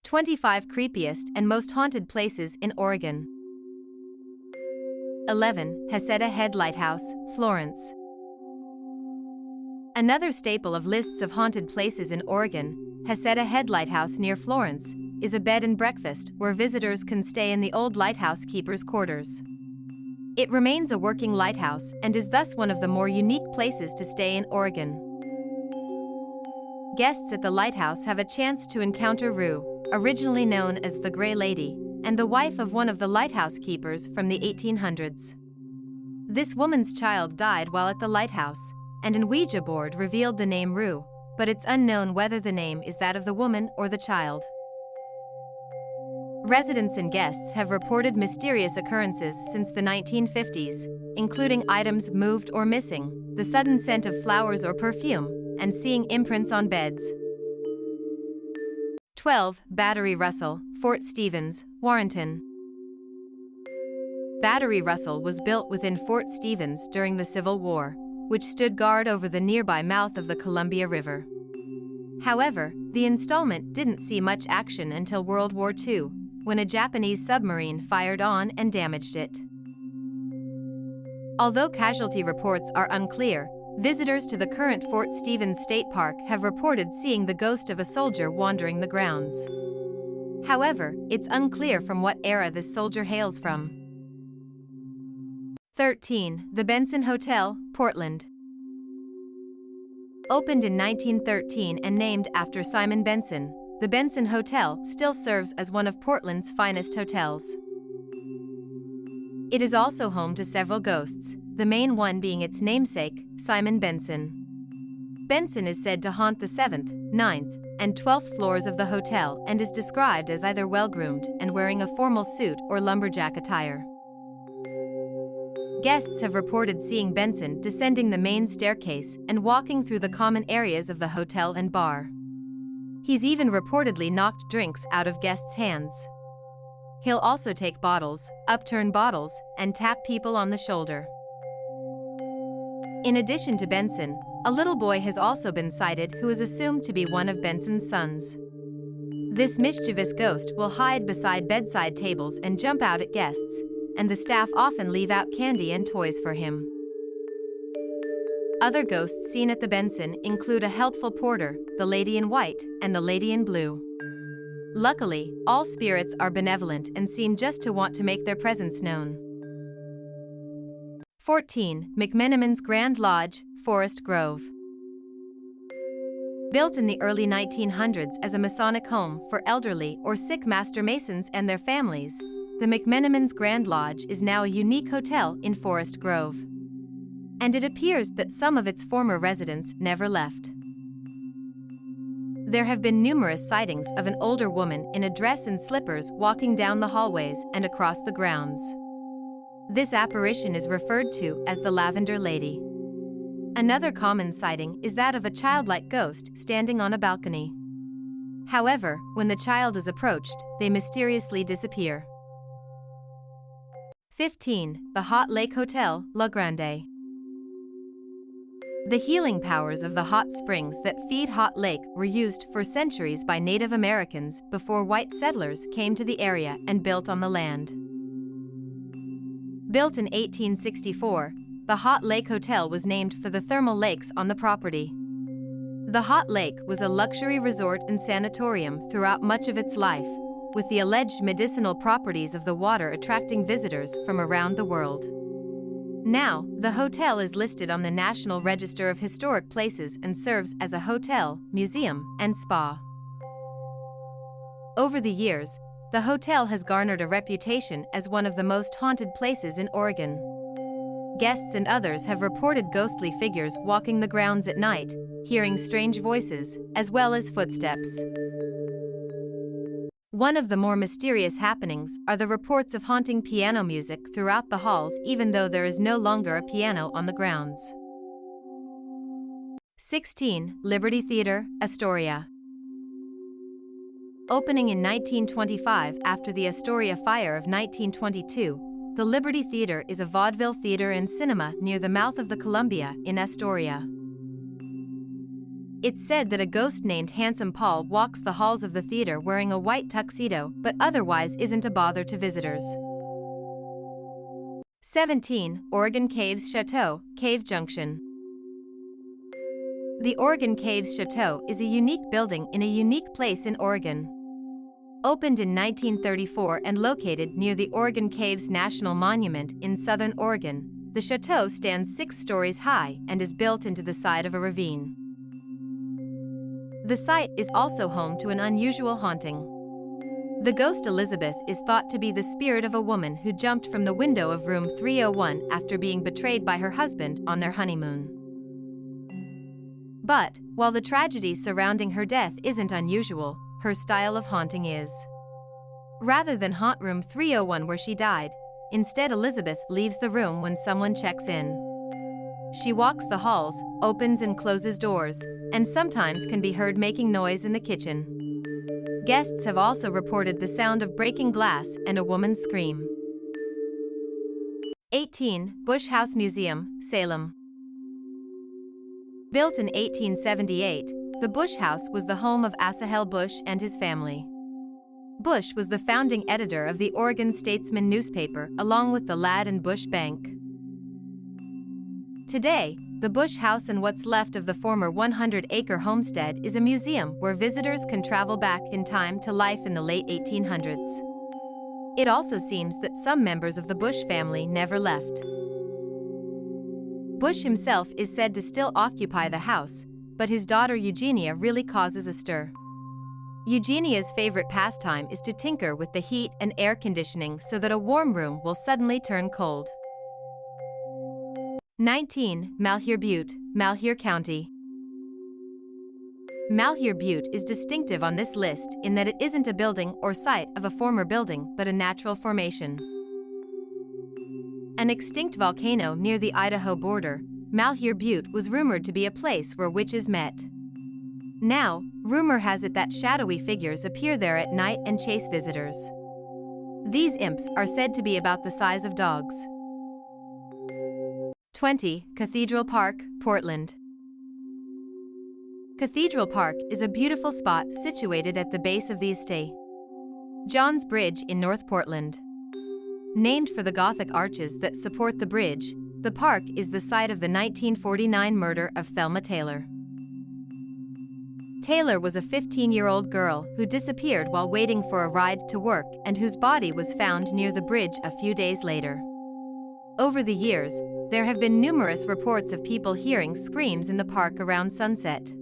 25 Creepiest and Most Haunted Places in Oregon. 11. Heceta Head Lighthouse, Florence. Another staple of lists of haunted places in Oregon, Heceta Head Lighthouse near Florence, is a bed and breakfast where visitors can stay in the old lighthouse keeper's quarters. It remains a working lighthouse and is thus one of the more unique places to stay in Oregon. Guests at the lighthouse have a chance to encounter Rue, originally known as the Grey Lady, and the wife of one of the lighthouse keepers from the 1800s. This woman's child died while at the lighthouse, and an Ouija board revealed the name Rue, but it's unknown whether the name is that of the woman or the child. Residents and guests have reported mysterious occurrences since the 1950s, including items moved or missing, the sudden scent of flowers or perfume, and seeing imprints on beds. 12. Battery Russell, Fort Stevens, Warrenton. Battery Russell was built within Fort Stevens during the Civil War, which stood guard over the nearby mouth of the Columbia River. However, the installment didn't see much action until World War II, when a Japanese submarine fired on and damaged it. Although casualty reports are unclear, visitors to the current Fort Stevens State Park have reported seeing the ghost of a soldier wandering the grounds. However, it's unclear from what era this soldier hails from. 13. The Benson Hotel, Portland. Opened in 1913 and named after Simon Benson, the Benson Hotel still serves as one of Portland's finest hotels. It is also home to several ghosts, the main one being its namesake, Simon Benson. Benson is said to haunt the 7th, 9th, and 12th floors of the hotel and is described as either well-groomed and wearing a formal suit or lumberjack attire. Guests have reported seeing Benson descending the main staircase and walking through the common areas of the hotel and bar. He's even reportedly knocked drinks out of guests' hands. He'll also take bottles, upturn bottles, and tap people on the shoulder. In addition to Benson, a little boy has also been sighted who is assumed to be one of Benson's sons. This mischievous ghost will hide beside bedside tables and jump out at guests, and the staff often leave out candy and toys for him. Other ghosts seen at the Benson include a helpful porter, the Lady in White, and the Lady in Blue. Luckily, all spirits are benevolent and seem just to want to make their presence known. 14. McMenamin's Grand Lodge, Forest Grove. Built in the early 1900s as a Masonic home for elderly or sick Master Masons and their families, the McMenamin's Grand Lodge is now a unique hotel in Forest Grove. And it appears that some of its former residents never left. There have been numerous sightings of an older woman in a dress and slippers walking down the hallways and across the grounds. This apparition is referred to as the Lavender Lady. Another common sighting is that of a childlike ghost standing on a balcony. However, when the child is approached, they mysteriously disappear. 15. The Hot Lake Hotel, La Grande. The healing powers of the hot springs that feed Hot Lake were used for centuries by Native Americans before white settlers came to the area and built on the land. Built in 1864, the Hot Lake Hotel was named for the thermal lakes on the property. The Hot Lake was a luxury resort and sanatorium throughout much of its life, with the alleged medicinal properties of the water attracting visitors from around the world. Now, the hotel is listed on the National Register of Historic Places and serves as a hotel, museum, and spa. Over the years, the hotel has garnered a reputation as one of the most haunted places in Oregon. Guests and others have reported ghostly figures walking the grounds at night, hearing strange voices, as well as footsteps. One of the more mysterious happenings are the reports of haunting piano music throughout the halls even though there is no longer a piano on the grounds. 16. Liberty Theater, Astoria. Opening in 1925 after the Astoria Fire of 1922, the Liberty Theater is a vaudeville theater and cinema near the mouth of the Columbia in Astoria. It's said that a ghost named Handsome Paul walks the halls of the theater wearing a white tuxedo but otherwise isn't a bother to visitors. 17. Oregon Caves Chateau, Cave Junction. The Oregon Caves Chateau is a unique building in a unique place in Oregon. Opened in 1934 and located near the Oregon Caves National Monument in southern Oregon, the chateau stands 6 stories high and is built into the side of a ravine. The site is also home to an unusual haunting. The ghost Elizabeth is thought to be the spirit of a woman who jumped from the window of room 301 after being betrayed by her husband on their honeymoon. But, while the tragedy surrounding her death isn't unusual, her style of haunting is. Rather than haunt room 301 where she died, instead Elizabeth leaves the room when someone checks in. She walks the halls, opens and closes doors, and sometimes can be heard making noise in the kitchen. Guests have also reported the sound of breaking glass and a woman's scream. 18. Bush House Museum, Salem. Built in 1878, the Bush House was the home of Asahel Bush and his family. Bush was the founding editor of the Oregon Statesman newspaper along with the Ladd and Bush Bank. Today, the Bush House and what's left of the former 100-acre homestead is a museum where visitors can travel back in time to life in the late 1800s. It also seems that some members of the Bush family never left. Bush himself is said to still occupy the house, but his daughter Eugenia really causes a stir. Eugenia's favorite pastime is to tinker with the heat and air conditioning so that a warm room will suddenly turn cold. 19. Malheur Butte, Malheur County. Malheur Butte is distinctive on this list in that it isn't a building or site of a former building but a natural formation. An extinct volcano near the Idaho border, Malheur Butte was rumored to be a place where witches met. Now, rumor has it that shadowy figures appear there at night and chase visitors. These imps are said to be about the size of dogs. 20. Cathedral Park, Portland. Cathedral Park is a beautiful spot situated at the base of the St. John's Bridge in North Portland. Named for the Gothic arches that support the bridge, the park is the site of the 1949 murder of Thelma Taylor. Taylor was a 15-year-old girl who disappeared while waiting for a ride to work and whose body was found near the bridge a few days later. Over the years, there have been numerous reports of people hearing screams in the park around sunset.